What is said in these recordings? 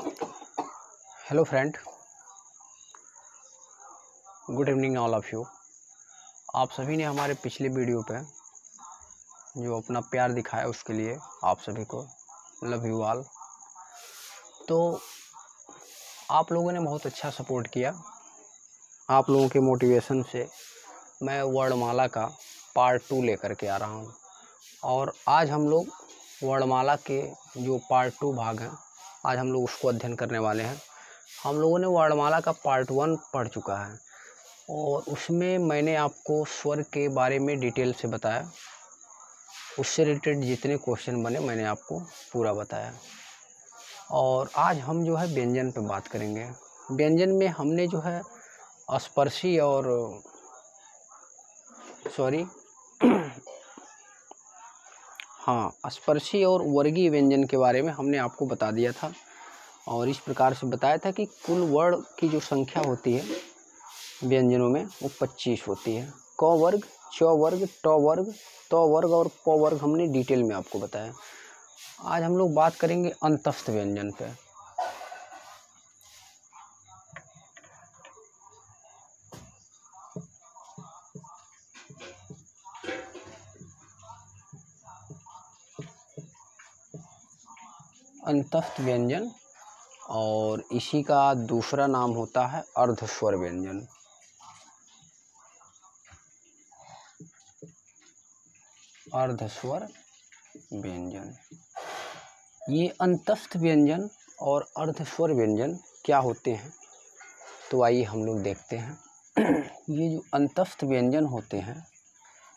Hello friend, good evening all of you. आप सभी ने हमारे पिछले वीडियो पे जो अपना प्यार दिखाया उसके लिए आप सभी को लव यू ऑल। तो आप लोगों ने बहुत अच्छा सपोर्ट किया। आप लोगों के मोटिवेशन से मैं वर्णमाला का पार्ट 2 लेकर के आ रहा हूँ और आज हम लोग वर्णमाला के जो पार्ट 2 भाग हैं आज हम लोग उसको अध्ययन करने वाले हैं। हम लोगों ने वर्णमाला का पार्ट 1 पढ़ चुका है और उसमें मैंने आपको स्वर के बारे में डिटेल से बताया। उससे रिलेटेड जितने क्वेश्चन बने मैंने आपको पूरा बताया। और आज हम जो है व्यंजन पे बात करेंगे। व्यंजन में हमने जो है स्पर्शी और स्पर्शी और वर्गीय व्यंजन के बारे में हमने आपको बता दिया था और इस प्रकार से बताया था कि कुल वर्ण की जो संख्या होती है व्यंजनों में वो 25 होती है। क वर्ग, च वर्ग, ट वर्ग, त वर्ग और प वर्ग हमने डिटेल में आपको बताया। आज हम लोग बात करेंगे अंतस्थ व्यंजन पे। अंतस्थ व्यंजन और इसी का दूसरा नाम होता है अर्धस्वर व्यंजन। अर्धस्वर व्यंजन, ये अंतस्थ व्यंजन और अर्धस्वर व्यंजन क्या होते हैं तो आइए हम लोग देखते हैं। ये जो अंतस्थ व्यंजन होते हैं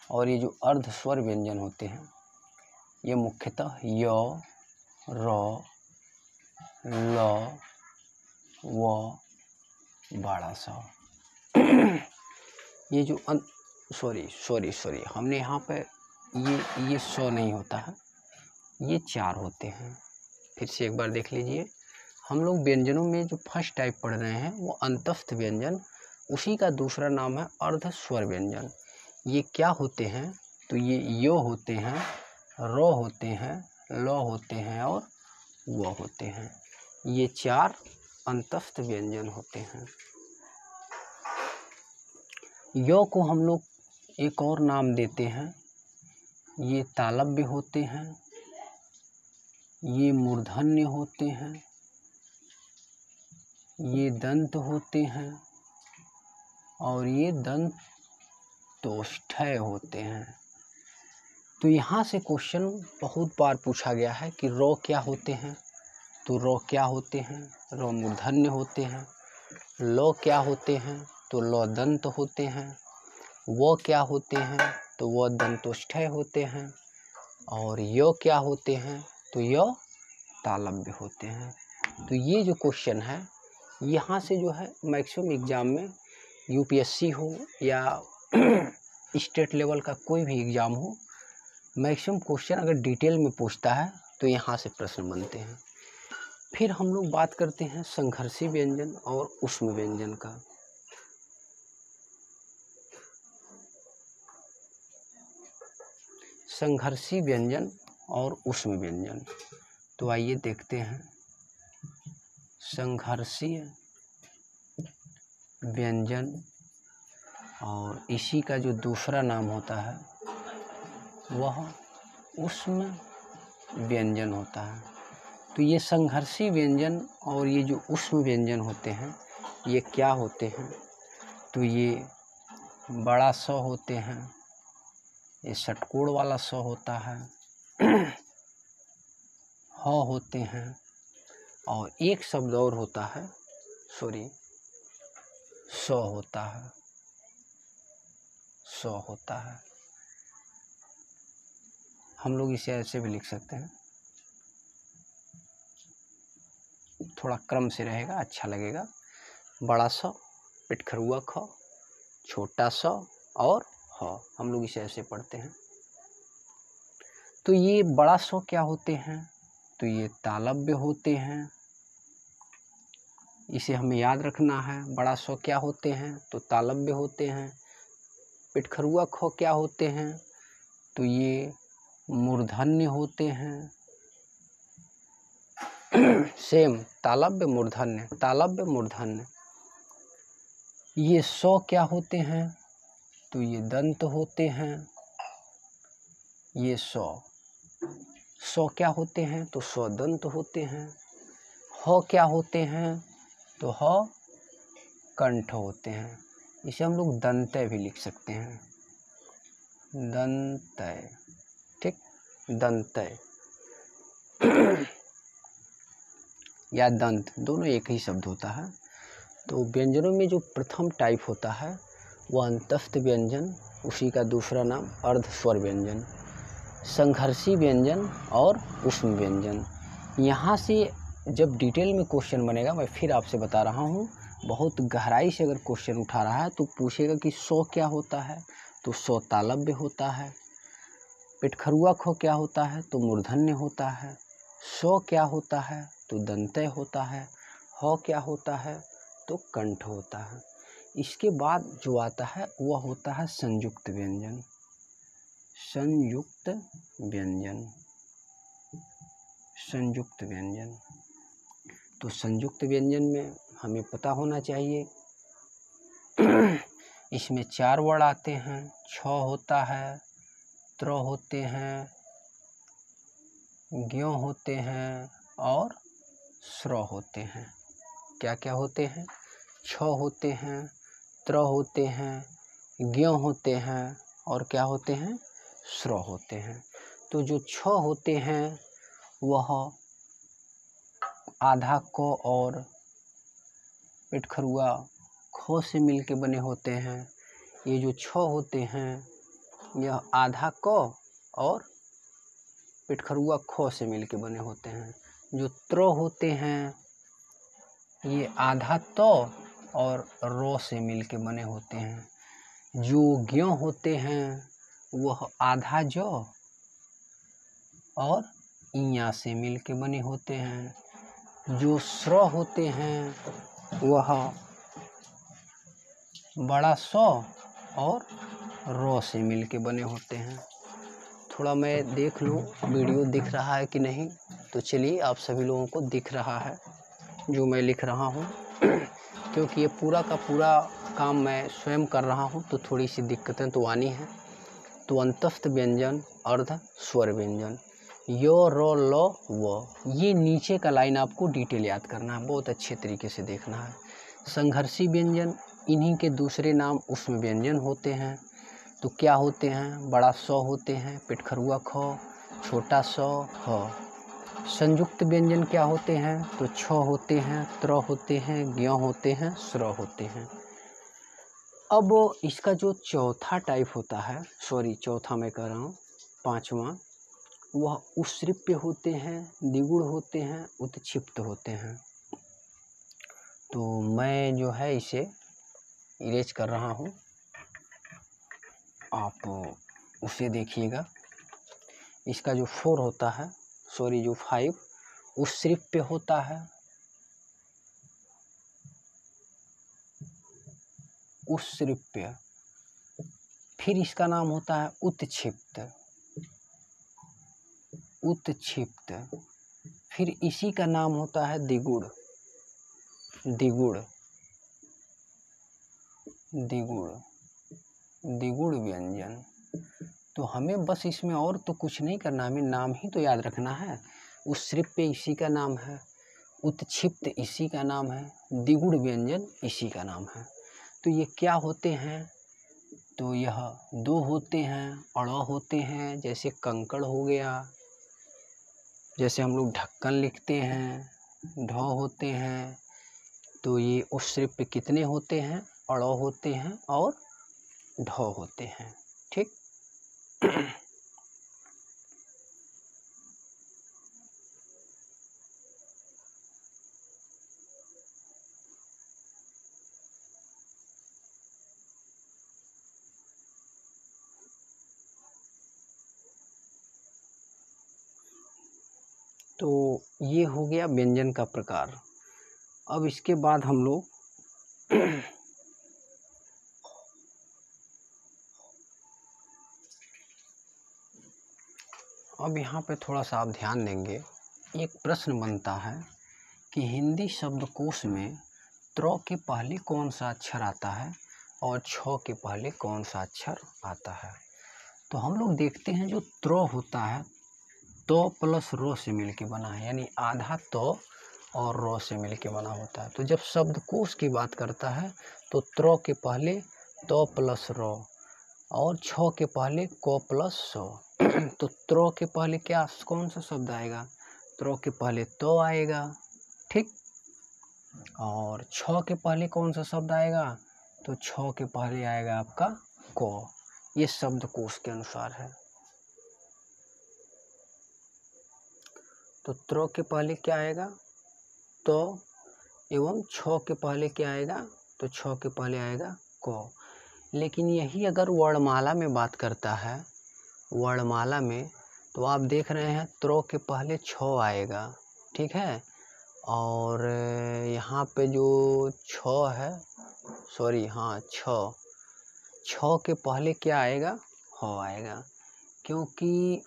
और ये जो अर्धस्वर व्यंजन होते हैं ये मुख्यतः य, र, ल, व, बड़ा सा। ये जो सॉरी हमने यहाँ पे ये सौ नहीं होता है, ये 4 होते हैं। फिर से एक बार देख लीजिए। हम लोग व्यंजनों में जो फर्स्ट टाइप पढ़ रहे हैं वो अंतस्थ व्यंजन, उसी का दूसरा नाम है अर्धस्वर व्यंजन। ये क्या होते हैं तो ये य होते हैं, र होते हैं, ल होते हैं और व होते हैं। ये 4 अंतस्थ व्यंजन होते हैं। य को हम लोग एक और नाम देते हैं, ये तालव्य होते हैं, ये मूर्धन्य होते हैं, ये दंत होते हैं और ये दंतोष्ठ्य होते हैं। तो यहाँ से क्वेश्चन बहुत बार पूछा गया है कि रो क्या होते हैं तो रो क्या होते हैं, रो मूर्धन्य होते हैं। लो क्या होते हैं तो लो दंत होते हैं। वो क्या होते हैं तो वो दंतोष्ठ्य होते हैं। और यो क्या होते हैं तो यो तालव्य होते हैं। तो ये जो क्वेश्चन है यहाँ से जो है मैक्सिमम एग्ज़ाम में यूपीएससी हो या स्टेट लेवल का कोई भी एग्ज़ाम हो, मैक्सिमम क्वेश्चन अगर डिटेल में पूछता है तो यहाँ से प्रश्न बनते हैं। फिर हम लोग बात करते हैं संघर्षी व्यंजन और ऊष्म व्यंजन का। संघर्षी व्यंजन और ऊष्म व्यंजन, तो आइए देखते हैं। संघर्षीय व्यंजन और इसी का जो दूसरा नाम होता है वह ऊष्म व्यंजन होता है। तो ये संघर्षी व्यंजन और ये जो ऊष्म व्यंजन होते हैं ये क्या होते हैं तो ये बड़ा स होते हैं, ये षटकोण वाला स होता है, ह होते हैं और एक शब्द और होता है स होता है, स होता है। हम लोग इसे ऐसे भी लिख सकते हैं, थोड़ा क्रम से रहेगा, अच्छा लगेगा। बड़ा स, पिटखरुआ ख, छोटा स और ह, हम लोग इसे ऐसे पढ़ते हैं। तो ये बड़ा स क्या होते हैं तो ये तालव्य होते हैं, इसे हमें याद रखना है। बड़ा स क्या होते हैं तो तालव्य होते हैं। पिटखरुआ ख क्या होते हैं तो ये मूर्धन्य होते हैं। सेम तालव्य मूर्धन्य, तालव्य मूर्धन्य। ये सौ क्या होते हैं? तो ये दंत होते हैं। ये सौ क्या होते हैं? तो सौ दंत होते हैं। ह क्या होते हैं? तो ह कंठ होते हैं। इसे हम लोग दंतय भी लिख सकते हैं, दंतय, ठीक, दंतय या दंत, दोनों एक ही शब्द होता है। तो व्यंजनों में जो प्रथम टाइप होता है वह अंतस्थ व्यंजन, उसी का दूसरा नाम अर्ध स्वर व्यंजन, संघर्षी व्यंजन और ऊष्म व्यंजन। यहाँ से जब डिटेल में क्वेश्चन बनेगा, मैं फिर आपसे बता रहा हूँ, बहुत गहराई से अगर क्वेश्चन उठा रहा है तो पूछेगा कि सौ क्या होता है? तो सौ तालव्य होता है। पिटखरुआ ख क्या होता है? तो मूर्धन्य होता है। सौ क्या होता है? तो दंतय होता है। ह क्या होता है? तो कंठ होता है। इसके बाद जो आता है वह होता है संयुक्त व्यंजन, संयुक्त व्यंजन, संयुक्त व्यंजन। तो संयुक्त व्यंजन में हमें पता होना चाहिए इसमें 4 वर्ड आते हैं, छ होता है, त्र होते हैं, ज्ञ होते हैं और स्र होते हैं। क्या क्या होते हैं? छ होते हैं, त्र होते हैं, ज्ञ होते हैं और क्या होते हैं? स्र होते हैं। तो जो छ होते हैं वह आधा क और पिटखरुआ ख से मिलके बने होते हैं। ये जो छ होते हैं यह आधा क और पिटखरुआ ख से मिलके बने होते हैं। जो त्र होते हैं ये आधा त और र से मिलके बने होते हैं। जो ज्ञ होते हैं वह आधा ज और इया से मिलके बने होते हैं। जो स्र होते हैं वह बड़ा स और र से मिलके बने होते हैं। थोड़ा मैं देख लूँ वीडियो दिख रहा है कि नहीं। तो चलिए, आप सभी लोगों को दिख रहा है जो मैं लिख रहा हूँ क्योंकि ये पूरा का पूरा काम मैं स्वयं कर रहा हूँ तो थोड़ी सी दिक्कतें तो आनी हैं। तो अंतस्थ व्यंजन, अर्ध स्वर व्यंजन, यो, रो, लो, व, ये नीचे का लाइन आपको डिटेल याद करना है, बहुत अच्छे तरीके से देखना है। संघर्षी व्यंजन, इन्हीं के दूसरे नाम ऊष्म व्यंजन होते हैं। तो क्या होते हैं? बड़ा स होते हैं, पिटखरुआ ख, छोटा स, ह। संयुक्त व्यंजन क्या होते हैं? तो छ होते हैं, त्र होते हैं, ज्ञ होते हैं, स्र होते हैं। अब इसका जो चौथा टाइप होता है, सॉरी चौथा मैं कह रहा हूँ, पांचवा, वह उश्रिप्य होते हैं, द्विगुण होते हैं, उत्क्षिप्त होते हैं। तो मैं जो है इसे इरेज कर रहा हूँ, आप उसे देखिएगा। इसका जो 4 होता है, सॉरी जो 5, उश्रिप्य होता है, उश्रिप्य। फिर इसका नाम होता है उत्क्षिप्त, उत्क्षिप्त। फिर इसी का नाम होता है द्विगुण, द्विगुण, द्विगुण, द्विगुण व्यंजन। तो हमें बस इसमें और तो कुछ नहीं करना, हमें नाम ही तो याद रखना है। उश्रिप्य इसी का नाम है, उत्क्षिप्त इसी का नाम है, द्विगुण व्यंजन इसी का नाम है। तो ये क्या होते हैं? तो यह 2 होते हैं, अड़ होते हैं, जैसे कंकड़ हो गया, जैसे हम लोग ढक्कन लिखते हैं, ढ होते हैं। तो ये उश्रिप्य कितने होते हैं? अड़ होते हैं और ढ होते हैं, ठीक। तो ये हो गया व्यंजन का प्रकार। अब इसके बाद हम लोग अब यहाँ पे थोड़ा सा आप ध्यान देंगे एक प्रश्न बनता है कि हिंदी शब्दकोश में त्र के पहले कौन सा अक्षर आता है और छ के पहले कौन सा अक्षर आता है। तो हम लोग देखते हैं जो त्र होता है तो प्लस रो से मिलके बना है, यानी आधा तो और रो से मिलके बना होता है। तो जब शब्दकोश की बात करता है तो त्र के पहले तो प्लस रो और छ के पहले को प्लस सो। तो त्र के पहले क्या कौन सा शब्द आएगा, त्र के पहले तो आएगा, ठीक। और छ के पहले कौन सा शब्द आएगा, तो छ के पहले आएगा आपका को। ये शब्दकोश के अनुसार है। तो त्र के पहले क्या आएगा, तो एवं छ के पहले क्या आएगा, तो छ के पहले आएगा को। लेकिन यही अगर वर्णमाला में बात करता है, वर्णमाला में, तो आप देख रहे हैं त्र के पहले छ आएगा, ठीक है। और यहाँ पे जो छ है, सॉरी हाँ छ के पहले क्या आएगा, हो आएगा। क्योंकि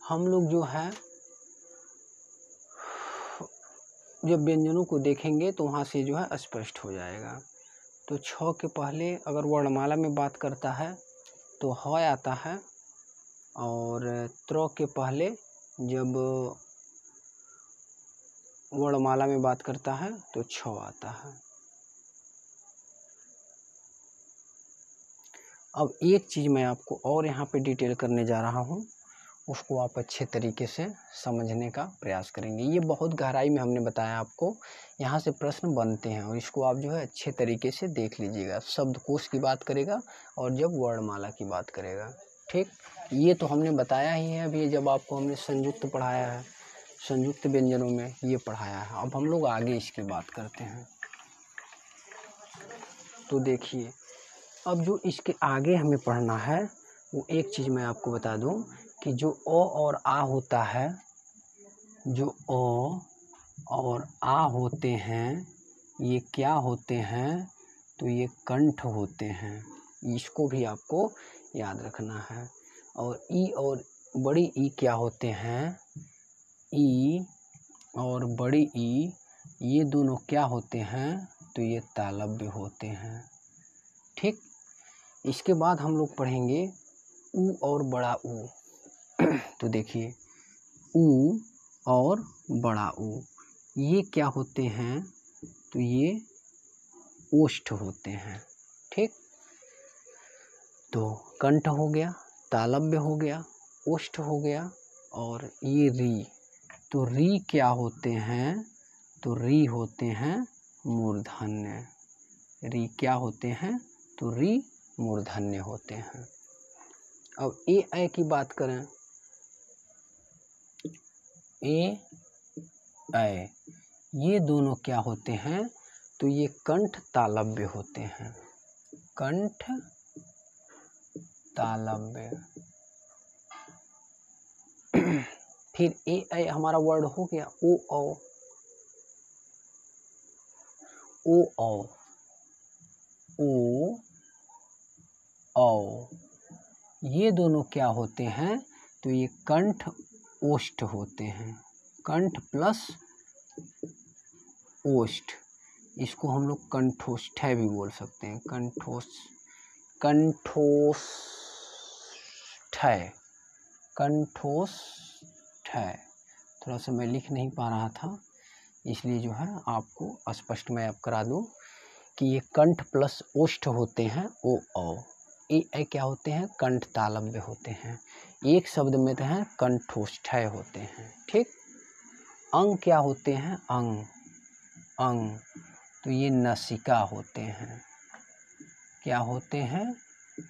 हम लोग जो है जब व्यंजनों को देखेंगे तो वहाँ से जो है स्पष्ट हो जाएगा। तो छ के पहले अगर वर्णमाला में बात करता है तो ह आता है, और त्र के पहले जब वर्णमाला में बात करता है तो छ आता है। अब एक चीज़ मैं आपको और यहाँ पे डिटेल करने जा रहा हूँ, उसको आप अच्छे तरीके से समझने का प्रयास करेंगे। ये बहुत गहराई में हमने बताया आपको, यहाँ से प्रश्न बनते हैं और इसको आप जो है अच्छे तरीके से देख लीजिएगा। शब्दकोश की बात करेगा और जब वर्णमाला की बात करेगा, ठीक। ये तो हमने बताया ही है अभी, जब आपको हमने संयुक्त पढ़ाया है, संयुक्त व्यंजनों में ये पढ़ाया है। अब हम लोग आगे इसकी बात करते हैं। तो देखिए, अब जो इसके आगे हमें पढ़ना है वो एक चीज़ मैं आपको बता दूं कि जो ओ और आ होता है, जो ओ और आ होते हैं ये क्या होते हैं, तो ये कंठ होते हैं। इसको भी आपको याद रखना है। और ई और बड़ी ई क्या होते हैं, ई और बड़ी ई ये दोनों क्या होते हैं, तो ये तालव्य होते हैं, ठीक। इसके बाद हम लोग पढ़ेंगे ऊ और बड़ा ऊ। तो देखिए, ऊ और बड़ा ऊ ये क्या होते हैं, तो ये ओष्ठ होते हैं, ठीक। तो कंठ हो गया, तालव्य हो गया, ओष्ठ हो गया, और ये री। तो री क्या होते हैं, तो री होते हैं मूर्धन्य। री क्या होते हैं, तो री मूर्धन्य होते हैं। अब ए की बात करें, ए ये दोनों क्या होते हैं, तो ये कंठ तालव्य होते हैं, कंठ तालव्य। फिर ए हमारा वर्ड हो गया ओ औ, ओ औ, ओ औ ये दोनों क्या होते हैं, तो ये कंठ ओष्ठ होते हैं, कंठ प्लस ओष्ठ। इसको हम लोग कंठोष्ठ भी बोल सकते हैं, कंठोष्ठ। थोड़ा सा मैं लिख नहीं पा रहा था, इसलिए जो है आपको स्पष्ट मैं अब करा दूं कि ये कंठ प्लस ओष्ठ होते हैं, ओ औ। ए क्या होते हैं, कंठ तालव्य होते हैं। एक शब्द में तो हैं कंठोष्ठ होते हैं, ठीक। अंग क्या होते हैं, अंग तो ये नासिका होते हैं। क्या होते हैं,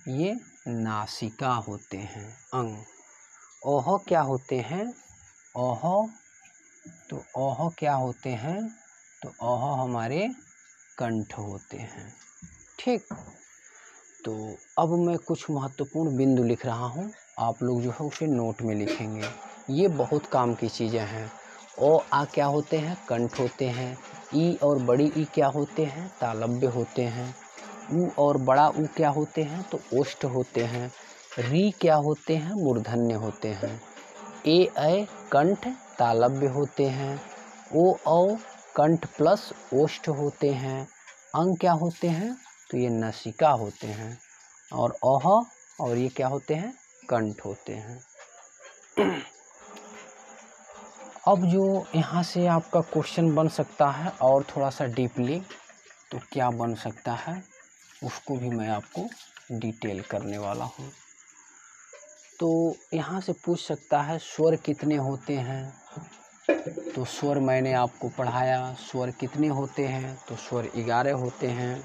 ये नासिका होते हैं अंग। ओह क्या होते हैं, ओह तो ओह क्या होते हैं, तो ओह हमारे कंठ होते हैं, ठीक। तो अब मैं कुछ महत्वपूर्ण बिंदु लिख रहा हूँ, आप लोग जो है उसे नोट में लिखेंगे। ये बहुत काम की चीज़ें हैं। ओ आ क्या होते हैं, कंठ होते हैं। ई और बड़ी ई क्या होते हैं, तालव्य होते हैं। ऊ और बड़ा ऊ क्या होते हैं, तो ओष्ठ होते हैं। री क्या होते हैं, मूर्धन्य होते हैं। ए ऐ कंठ तालव्य होते हैं, ओ औ कंठ प्लस ओष्ठ होते हैं, अंग क्या होते हैं तो ये नसिका होते हैं, और अह और ये क्या होते हैं कंठ होते हैं। अब जो यहाँ से आपका क्वेश्चन बन सकता है और थोड़ा सा डीपली, तो क्या बन सकता है उसको भी मैं आपको डिटेल करने वाला हूँ। तो यहाँ से पूछ सकता है स्वर कितने होते हैं, तो स्वर मैंने आपको पढ़ाया, स्वर कितने होते हैं तो स्वर 11 होते हैं।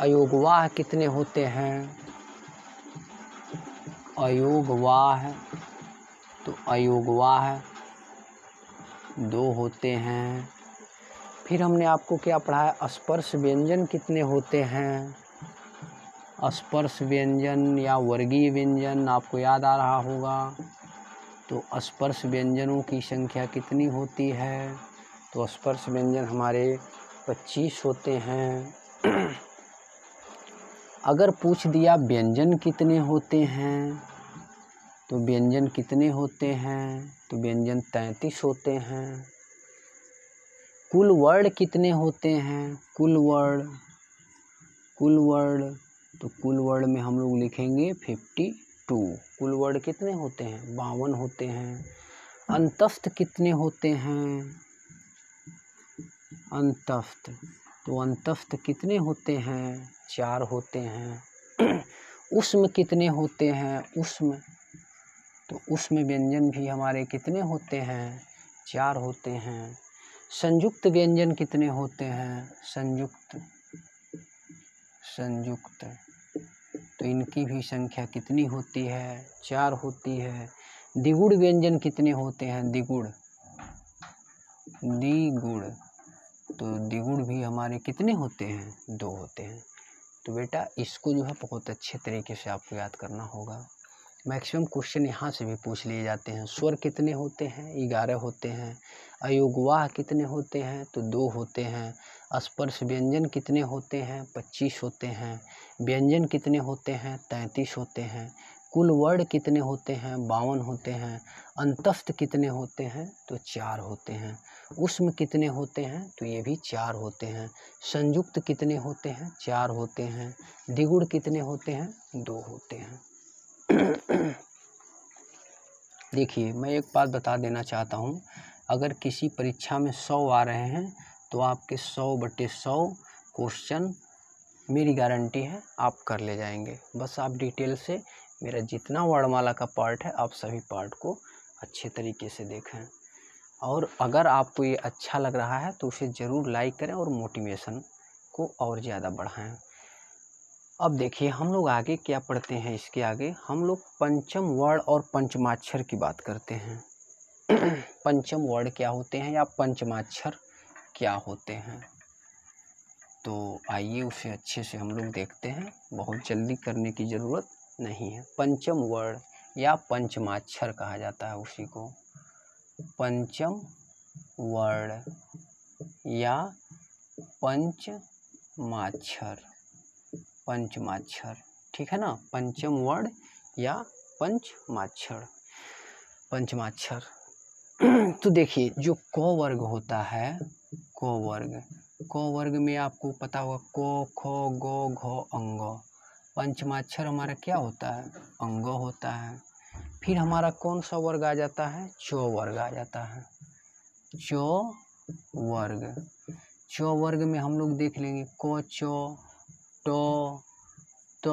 अयोगवाह कितने होते हैं, अयोगवाह, तो अयोगवाह 2 होते हैं। फिर हमने आपको क्या पढ़ाया, स्पर्श व्यंजन कितने होते हैं, स्पर्श व्यंजन या वर्गीय व्यंजन आपको याद आ रहा होगा, तो स्पर्श व्यंजनों की संख्या कितनी होती है, तो स्पर्श व्यंजन हमारे 25 होते हैं। अगर पूछ दिया व्यंजन कितने होते हैं, तो व्यंजन कितने होते हैं, तो व्यंजन 33 होते हैं। कुल वर्ण कितने होते हैं, कुल वर्ण, तो कुल वर्ण में हम लोग लिखेंगे 52। कुल वर्ण कितने होते हैं 52 होते हैं। अंतस्थ कितने होते हैं, अंतस्थ, तो अंतस्थ कितने होते हैं 4 होते हैं। उष्म कितने होते हैं, उष्म, तो उष्म व्यंजन भी हमारे कितने होते हैं 4 होते हैं। संयुक्त व्यंजन कितने होते हैं, संयुक्त, तो इनकी भी संख्या कितनी होती है 4 होती है। द्विगुण व्यंजन कितने होते हैं, द्विगुण, तो द्विगुण भी हमारे कितने होते हैं 2 होते हैं। तो बेटा इसको जो है बहुत अच्छे तरीके से आपको याद करना होगा। मैक्सिमम क्वेश्चन यहाँ से भी पूछ लिए जाते हैं। स्वर कितने होते हैं 11 होते हैं। अयोगवाह कितने होते हैं तो 2 होते हैं। स्पर्श व्यंजन कितने होते हैं 25 होते हैं। व्यंजन कितने होते हैं 33 होते हैं। कुल वर्ण कितने होते हैं 52 होते हैं। अंतस्थ कितने होते हैं तो 4 होते हैं। उष्म कितने होते हैं तो ये भी 4 होते हैं। संयुक्त कितने होते हैं 4 होते हैं। द्विगुण कितने होते हैं 2 होते हैं। देखिए मैं एक बात बता देना चाहता हूँ, अगर किसी परीक्षा में 100 आ रहे हैं तो आपके 100/100 क्वेश्चन मेरी गारंटी है आप कर ले जाएंगे। बस आप डिटेल से मेरा जितना वर्णमाला का पार्ट है आप सभी पार्ट को अच्छे तरीके से देखें, और अगर आपको ये अच्छा लग रहा है तो उसे ज़रूर लाइक करें और मोटिवेशन को और ज़्यादा बढ़ाएं। अब देखिए हम लोग आगे क्या पढ़ते हैं, इसके आगे हम लोग पंचम वर्ण और पंचमाक्षर की बात करते हैं। पंचम वर्ण क्या होते हैं या पंचमाक्षर क्या होते हैं, तो आइए उसे अच्छे से हम लोग देखते हैं, बहुत जल्दी करने की ज़रूरत नहीं है। पंचम वर्ण या पंचमाक्षर कहा जाता है उसी को, पंचम वर्ण या पंचमाक्षर, पंचमाक्षर, ठीक है ना, पंचम वर्ण या पंचमाक्षर, पंचमाक्षर। तो देखिए जो क वर्ग होता है, क वर्ग में आपको पता होगा क ख ग घ अंग। पंचमाक्षर हमारा क्या होता है अंग होता है। फिर हमारा कौन सा वर्ग आ जाता है च वर्ग आ जाता है, च वर्ग। च वर्ग में हम लोग देख लेंगे क च ट त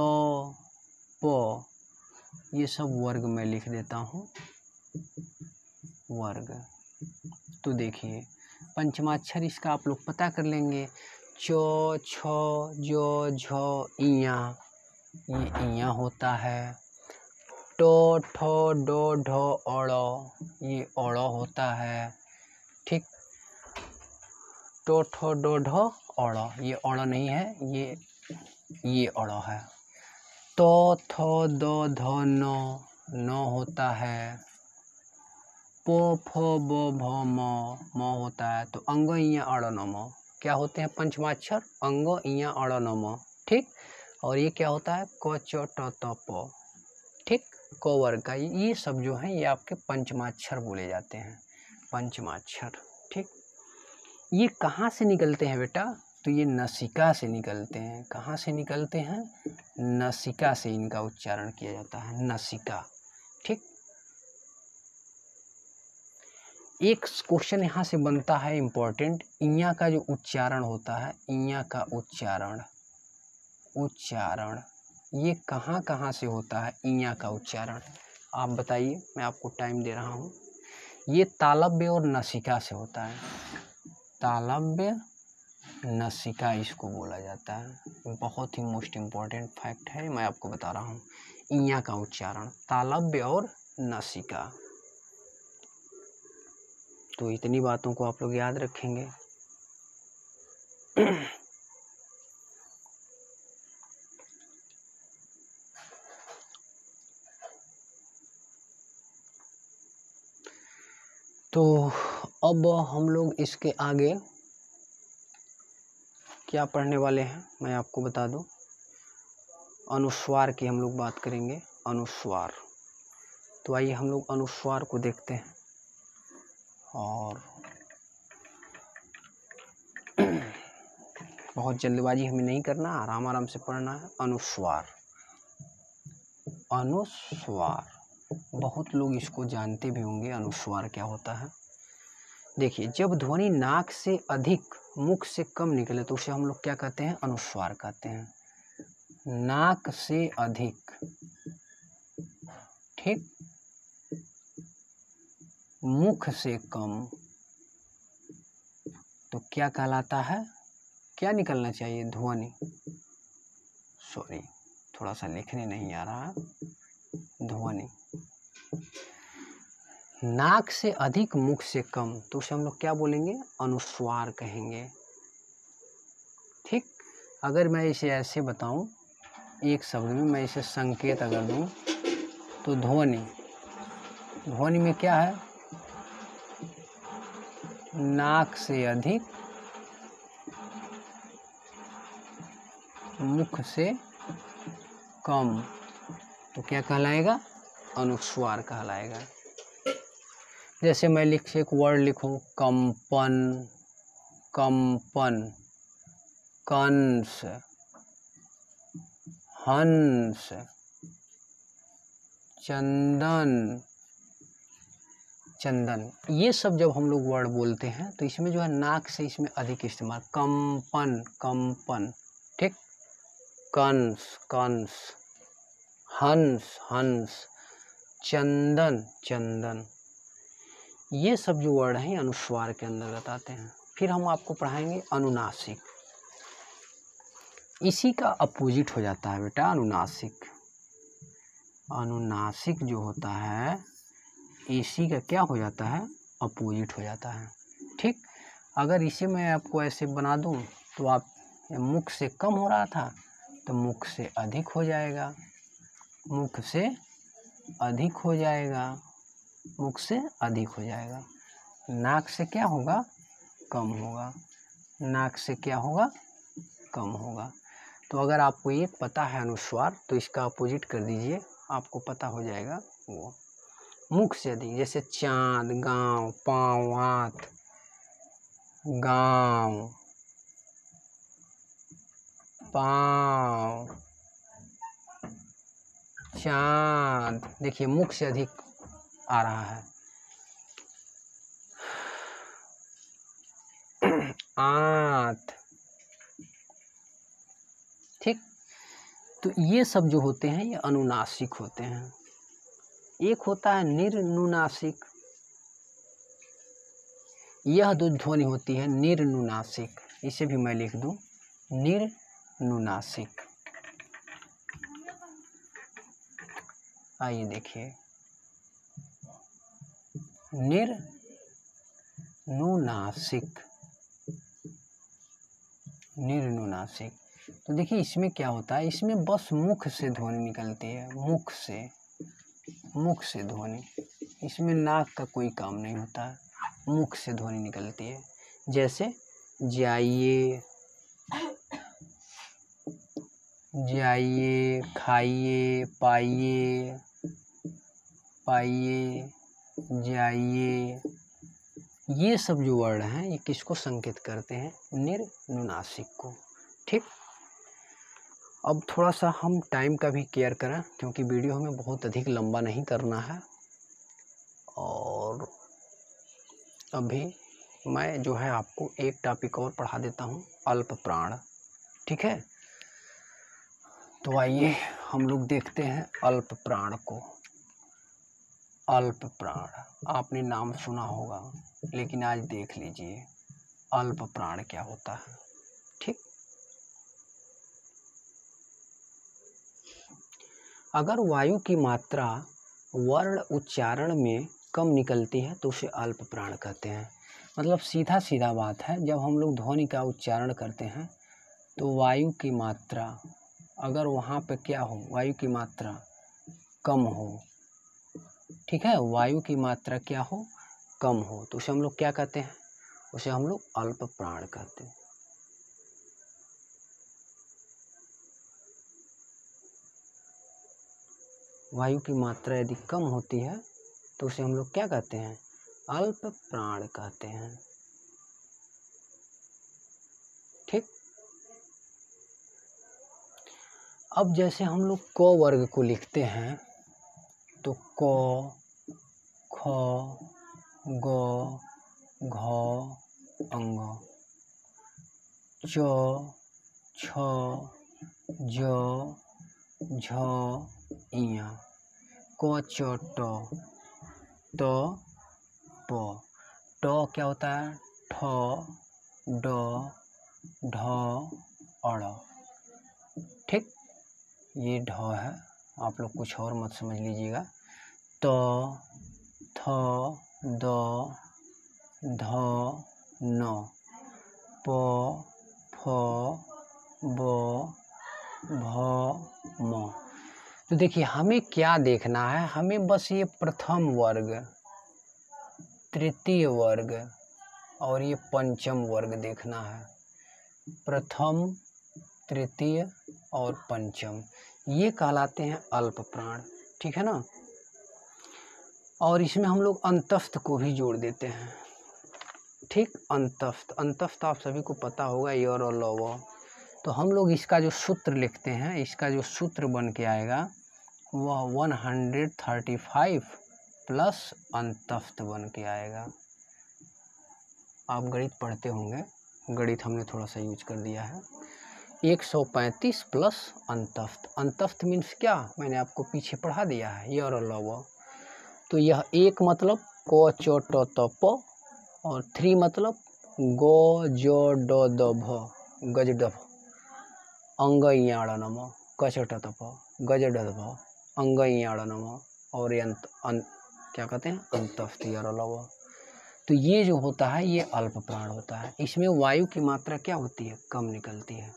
प, ये सब वर्ग में लिख देता हूँ वर्ग। तो देखिए पंचमाक्षर इसका आप लोग पता कर लेंगे, च छ ज झ इया, ये इया होता है। ट ठ ड ढ अड़, ये अड़ होता है, ठीक। ट ठ ड ढ अड़, ये अड़ नहीं है, ये अड़ है। त थ द ध न होता है। प फ ब भ म होता है। तो अंग इया अड़ न म क्या होते हैं पंचमाक्षर, अंग इया अड़ न म, ठीक। और ये क्या होता है क च ट त प, ठीक। क वर्ग का, ये सब जो है ये आपके पंचमाक्षर बोले जाते हैं, पंचमाक्षर। ठीक, ये कहाँ से निकलते हैं बेटा? तो ये नसिका से निकलते हैं। कहाँ से निकलते हैं? नसिका से इनका उच्चारण किया जाता है, नसिका। ठीक, एक क्वेश्चन यहाँ से बनता है इम्पोर्टेंट, इया का जो उच्चारण होता है, इया का उच्चारण ये कहाँ कहाँ से होता है? इया का उच्चारण आप बताइए, मैं आपको टाइम दे रहा हूँ। ये तालव्य और नसिका से होता है, तालव्य नसिका इसको बोला जाता है। बहुत ही मोस्ट इम्पॉर्टेंट फैक्ट है, मैं आपको बता रहा हूँ। इया का उच्चारण तालव्य और नसिका। तो इतनी बातों को आप लोग याद रखेंगे। तो अब हम लोग इसके आगे क्या पढ़ने वाले हैं मैं आपको बता दूं। अनुस्वार की हम लोग बात करेंगे, अनुस्वार। तो आइए हम लोग अनुस्वार को देखते हैं। और बहुत जल्दबाजी हमें नहीं करना, आराम आराम से पढ़ना है। अनुस्वार, अनुस्वार बहुत लोग इसको जानते भी होंगे, अनुस्वार क्या होता है। देखिए, जब ध्वनि नाक से अधिक मुख से कम निकले तो उसे हम लोग क्या कहते हैं? अनुस्वार कहते हैं। नाक से अधिक, ठीक, मुख से कम, तो क्या कहलाता है? क्या निकलना चाहिए? ध्वनि, सॉरी थोड़ा सा लिखने नहीं आ रहा, ध्वनि। नाक से अधिक मुख से कम, तो उसे हम लोग क्या बोलेंगे? अनुस्वार कहेंगे। ठीक, अगर मैं इसे ऐसे बताऊं एक शब्द में, मैं इसे संकेत अगर दूं तो ध्वनि, ध्वनि में क्या है? नाक से अधिक मुख से कम, तो क्या कहलाएगा? अनुस्वार कहलाएगा। जैसे मैं एक वर्ड लिखूं, कंपन, कंपन, कंस, हंस, चंदन, चंदन, ये सब जब हम लोग वर्ड बोलते हैं तो इसमें जो है नाक से इसमें अधिक इस्तेमाल। कंपन, कंपन, ठीक, कंस, कंस, हंस, हंस, चंदन, चंदन, ये सब जो वर्ड हैं अनुस्वार के अंतर्गत आते हैं। फिर हम आपको पढ़ाएंगे अनुनासिक। इसी का अपोजिट हो जाता है बेटा अनुनासिक। अनुनासिक जो होता है इसी का क्या हो जाता है? अपोजिट हो जाता है। ठीक, अगर इसे मैं आपको ऐसे बना दूं तो आप मुख से कम हो रहा था तो मुख से अधिक हो जाएगा, मुख से अधिक हो जाएगा, मुख से अधिक हो जाएगा। नाक से क्या होगा? कम होगा, नाक से क्या होगा? कम होगा। तो अगर आपको ये पता है अनुस्वार तो इसका अपोजिट कर दीजिए, आपको पता हो जाएगा वो। मुख से अधिक, जैसे चांद, गांव, पाँव, हाथ, गांव, पाँव, चांद, देखिए मुख से अधिक आ रहा है। आंत, ठीक, तो ये सब जो होते हैं ये अनुनासिक होते हैं। एक होता है निर्नुनासिक, यह जो ध्वनि होती है निर्नुनासिक, इसे भी मैं लिख दूं निर्नुनासिक। आइए देखिए, निर्नुनासिक, निर्नुनासिक, तो देखिए इसमें क्या होता है? इसमें बस मुख से ध्वनि निकलती है, मुख से, मुख से ध्वनि, इसमें नाक का कोई काम नहीं होता है, मुख से ध्वनि निकलती है। जैसे जाइए, जाइए, खाइए, पाइए, पाइए, जाइए, ये सब जो वर्ण हैं ये किसको संकेत करते हैं? निर्नुनासिक को। ठीक, अब थोड़ा सा हम टाइम का भी केयर करें क्योंकि वीडियो हमें बहुत अधिक लंबा नहीं करना है। और अभी मैं जो है आपको एक टॉपिक और पढ़ा देता हूँ, अल्प प्राण। ठीक है, तो आइए हम लोग देखते हैं अल्प प्राण को। अल्प प्राण आपने नाम सुना होगा, लेकिन आज देख लीजिए अल्प प्राण क्या होता है। ठीक, अगर वायु की मात्रा वर्ण उच्चारण में कम निकलती है तो उसे अल्प प्राण कहते हैं। मतलब सीधा सीधा बात है, जब हम लोग ध्वनि का उच्चारण करते हैं तो वायु की मात्रा अगर वहाँ पे क्या हो, वायु की मात्रा कम हो, ठीक है, वायु की मात्रा क्या हो, कम हो, तो उसे हम लोग क्या कहते हैं? उसे हम लोग अल्प प्राण कहते हैं। वायु की मात्रा यदि कम होती है तो उसे हम लोग क्या कहते हैं? अल्प प्राण कहते हैं। ठीक, अब जैसे हम लोग क वर्ग को लिखते हैं तो क, ख, ग, घ, अंग, च, छ, ज, झ, इया, क, च, ट, त, प। ट क्या होता है? ठ, ड, ढ, अड़। ठीक, ये ढ है, आप लोग कुछ और मत समझ लीजिएगा। त, थ, द, ध, न, प, फ, ब, भ, म। तो देखिए हमें क्या देखना है, हमें बस ये प्रथम वर्ग, तृतीय वर्ग और ये पंचम वर्ग देखना है। प्रथम, तृतीय और पंचम, ये कहलाते हैं अल्प प्राण। ठीक है ना, और इसमें हम लोग अंतस्थ को भी जोड़ देते हैं। ठीक, अंतस्थ, अंतस्थ आप सभी को पता होगा, यर और लव। तो हम लोग इसका जो सूत्र लिखते हैं, इसका जो सूत्र बन के आएगा वह 135 प्लस अंतस्थ बन के आएगा। आप गणित पढ़ते होंगे, गणित हमने थोड़ा सा यूज कर दिया है। 135 प्लस अंतस्थ। अंतस्थ मीन्स क्या, मैंने आपको पीछे पढ़ा दिया है, यर और लव। तो यह एक मतलब क, च, ट, त, प, और 3 मतलब ग, ज, ड, द, भ, गज, ड, भ, अंग, इयाड़, नम, क, च, ट, त, प, गज, ड, भ, अंग, इयाड़, नम, और क्या कहते हैं? अंतस्थ, यर और लव। तो ये जो होता है ये अल्प प्राण होता है। इसमें वायु की मात्रा क्या होती है? कम निकलती है।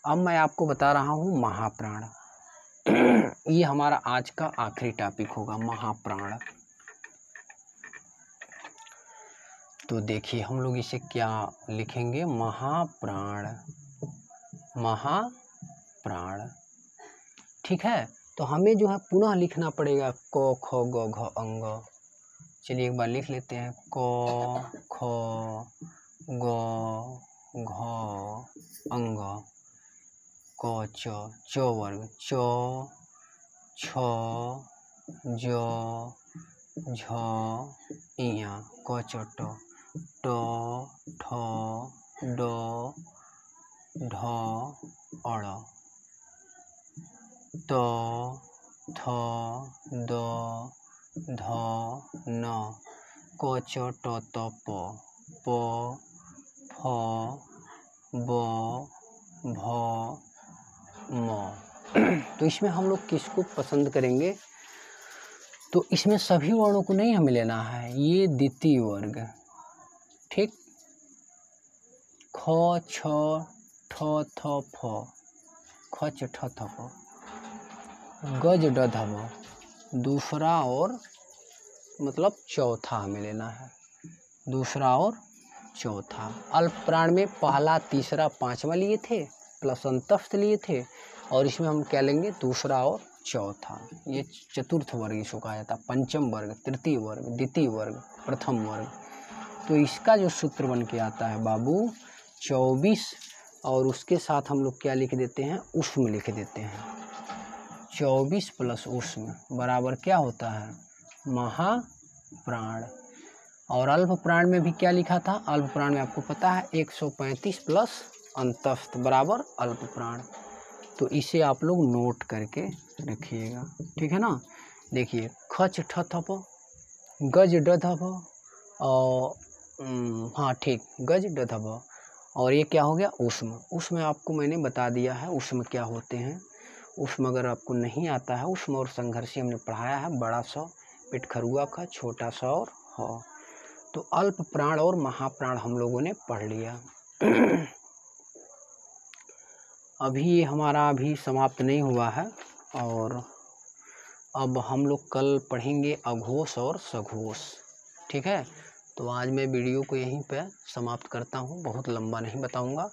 अब मैं आपको बता रहा हूँ महाप्राण। ये हमारा आज का आखिरी टॉपिक होगा, महाप्राण। तो देखिए हम लोग इसे क्या लिखेंगे? महाप्राण, महाप्राण। ठीक है, तो हमें जो है पुनः लिखना पड़ेगा क, ख, ग, घ, अंग। चलिए एक बार लिख लेते हैं। क, ख, ग, घ, अंग, क, च वर्ग, च, छ, ज, झ, इया, क, च, ट, ठ, ड, ढ, अड़, त, थ, द, ध, न, क, च, ट, त, प, फ, ब, भ, म। तो इसमें हम लोग किसको पसंद करेंगे? तो इसमें सभी वर्णों को नहीं हमें लेना है, ये द्वितीय वर्ग। ठीक, ख, छ, ठ, थ, फ, ख, च, ठ, थ, फ, गज, ड, ध, भ, दूसरा और मतलब चौथा हमें लेना है, दूसरा और चौथा। अल्प प्राण में पहला, तीसरा, पांचवा लिए थे, प्लस अंतस्थ लिए थे, और इसमें हम क्या लेंगे? दूसरा और चौथा, ये चतुर्थ वर्ग इसको कहा जाता है। पंचम वर्ग, तृतीय वर्ग, द्वितीय वर्ग, प्रथम वर्ग। तो इसका जो सूत्र बन के आता है बाबू 24, और उसके साथ हम लोग क्या लिख देते हैं, उष्म लिख देते हैं। 24 प्लस उष्म बराबर क्या होता है, महाप्राण। और अल्प प्राण में भी क्या लिखा था, अल्प प्राण में आपको पता है 135 प्लस अंतस्थ बराबर अल्प प्राण। तो इसे आप लोग नोट करके रखिएगा, ठीक है ना। देखिए खच ठ थप गज ड धप, और हाँ ठीक, गज ड धप। और ये क्या हो गया, उष्म। उष्म आपको मैंने बता दिया है उष्म क्या होते हैं। उष्म अगर आपको नहीं आता है, उष्म और संघर्षी हमने पढ़ाया है, बड़ा स पिटखरुआ का, छोटा स और ह। तो अल्प प्राण और महाप्राण हम लोगों ने पढ़ लिया। अभी ये हमारा अभी समाप्त नहीं हुआ है, और अब हम लोग कल पढ़ेंगे अघोष और सघोष, ठीक है। तो आज मैं वीडियो को यहीं पे समाप्त करता हूँ, बहुत लंबा नहीं बताऊँगा।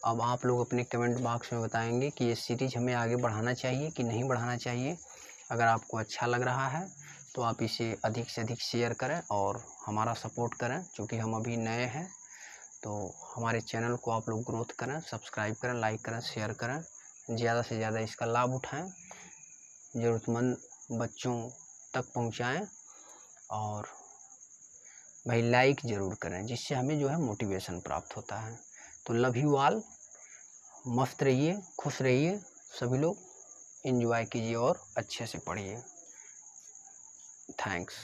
अब आप लोग अपने कमेंट बॉक्स में बताएंगे कि ये सीरीज हमें आगे बढ़ाना चाहिए कि नहीं बढ़ाना चाहिए। अगर आपको अच्छा लग रहा है तो आप इसे अधिक से अधिक शेयर करें और हमारा सपोर्ट करें, क्योंकि हम अभी नए हैं। तो हमारे चैनल को आप लोग ग्रोथ करें, सब्सक्राइब करें, लाइक करें, शेयर करें, ज़्यादा से ज़्यादा इसका लाभ उठाएं, ज़रूरतमंद बच्चों तक पहुंचाएं। और भाई लाइक ज़रूर करें, जिससे हमें जो है मोटिवेशन प्राप्त होता है। तो लव यू ऑल, मस्त रहिए, खुश रहिए, सभी लोग एंजॉय कीजिए और अच्छे से पढ़िए। थैंक्स।